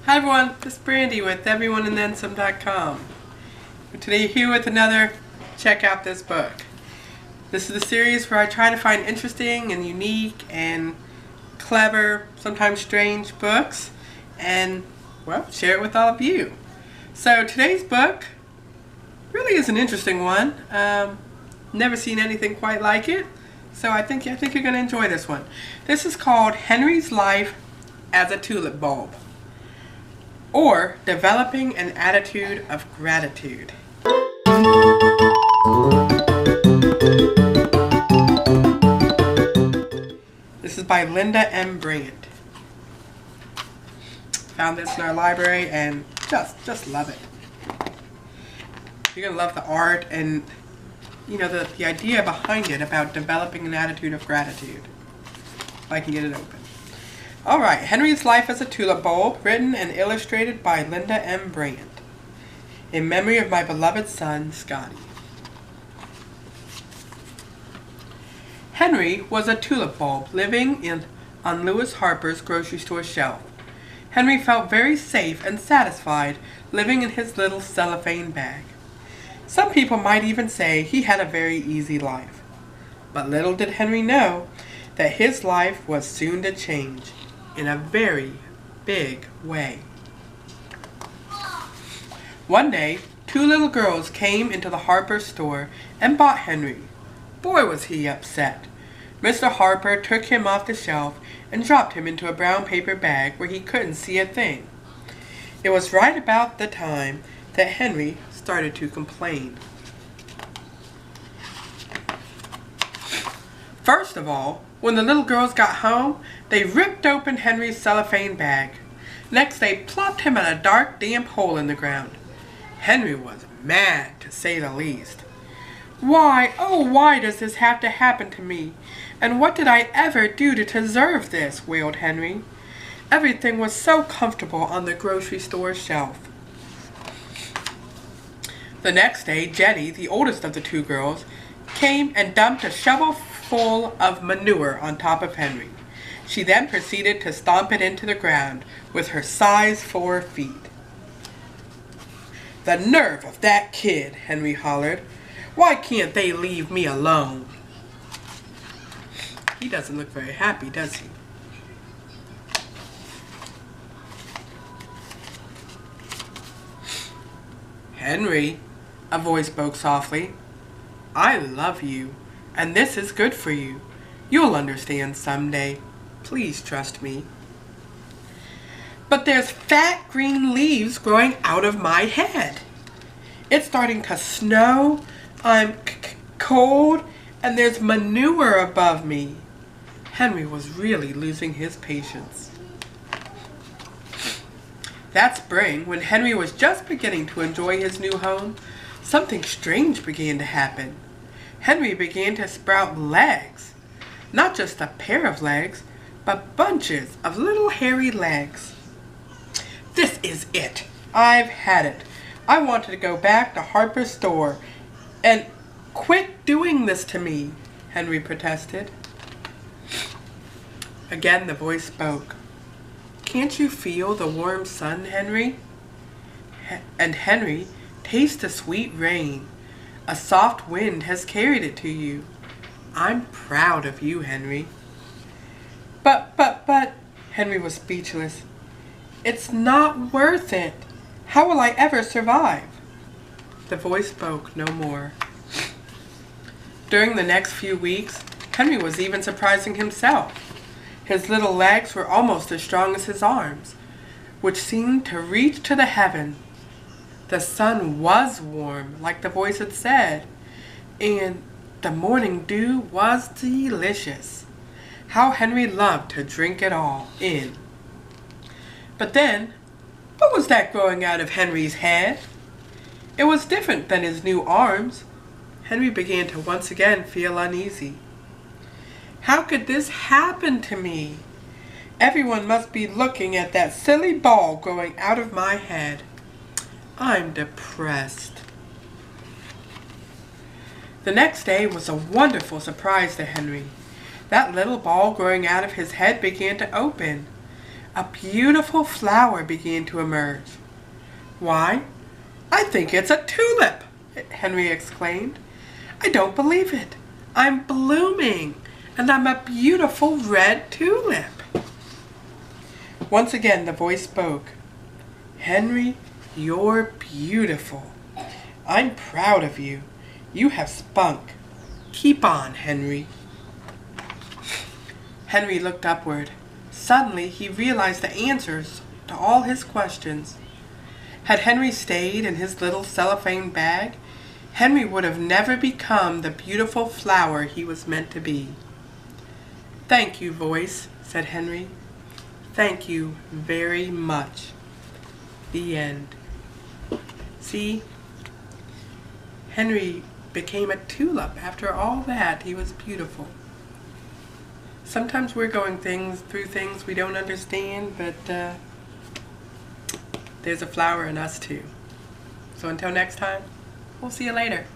Hi everyone, this is Brandy with everyoneandthensome.com. Today here with another check out this book. This is the series where I try to find interesting and unique and clever, sometimes strange books and, well, share it with all of you. So today's book really is an interesting one. Never seen anything quite like it, so I think you're going to enjoy this one. This is called Henry's Life as a Tulip Bulb, or Developing an Attitude of Gratitude. This is by Linda M. Bryant. Found this in our library and just love it. You're going to love the art and, you know, the idea behind it about developing an attitude of gratitude. If I can get it open. Alright, Henry's Life as a Tulip Bulb, written and illustrated by Linda M. Bryant. In memory of my beloved son, Scotty. Henry was a tulip bulb living on Lewis Harper's grocery store shelf. Henry felt very safe and satisfied living in his little cellophane bag. Some people might even say he had a very easy life. But little did Henry know that his life was soon to change in a very big way. One day, two little girls came into the Harper store and bought Henry. Boy, was he upset. Mr. Harper took him off the shelf and dropped him into a brown paper bag where he couldn't see a thing. It was right about the time that Henry started to complain. First of all, when the little girls got home, they ripped open Henry's cellophane bag. Next, they plopped him in a dark, damp hole in the ground. Henry was mad, to say the least. Why, oh why does this have to happen to me? And what did I ever do to deserve this? Wailed Henry. Everything was so comfortable on the grocery store shelf. The next day, Jenny, the oldest of the two girls, came and dumped a shovel full of manure on top of Henry. She then proceeded to stomp it into the ground with her size 4 feet. The nerve of that kid, Henry hollered. Why can't they leave me alone? He doesn't look very happy, does he? Henry, a voice spoke softly. I love you, and this is good for you. You'll understand someday. Please trust me. But there's fat green leaves growing out of my head. It's starting to snow. I'm cold, and there's manure above me. Henry was really losing his patience. That spring, when Henry was just beginning to enjoy his new home, something strange began to happen. Henry began to sprout legs. Not just a pair of legs, but bunches of little hairy legs. This is it. I've had it. I wanted to go back to Harper's store and quit doing this to me, Henry protested. Again the voice spoke. Can't you feel the warm sun, Henry? And Henry, taste the sweet rain. A soft wind has carried it to you. I'm proud of you, Henry. But, Henry was speechless. It's not worth it. How will I ever survive? The voice spoke no more. During the next few weeks, Henry was even surprising himself. His little legs were almost as strong as his arms, which seemed to reach to the heaven. The sun was warm, like the voice had said, and the morning dew was delicious. How Henry loved to drink it all in. But then, what was that growing out of Henry's head? It was different than his new arms. Henry began to once again feel uneasy. How could this happen to me? Everyone must be looking at that silly ball growing out of my head. I'm depressed. The next day was a wonderful surprise to Henry. That little ball growing out of his head began to open. a beautiful flower began to emerge. "Why, I think it's a tulip!" Henry exclaimed. "I don't believe it. I'm blooming, and I'm a beautiful red tulip." Once again the voice spoke. "Henry, you're beautiful. I'm proud of you. You have spunk. Keep on, Henry." Henry looked upward. Suddenly he realized the answers to all his questions. Had Henry stayed in his little cellophane bag, Henry would have never become the beautiful flower he was meant to be. "Thank you, voice," said Henry. "Thank you very much." The end. See, Henry became a tulip. After all that, he was beautiful. Sometimes we're going through things we don't understand, but there's a flower in us too. So until next time, we'll see you later.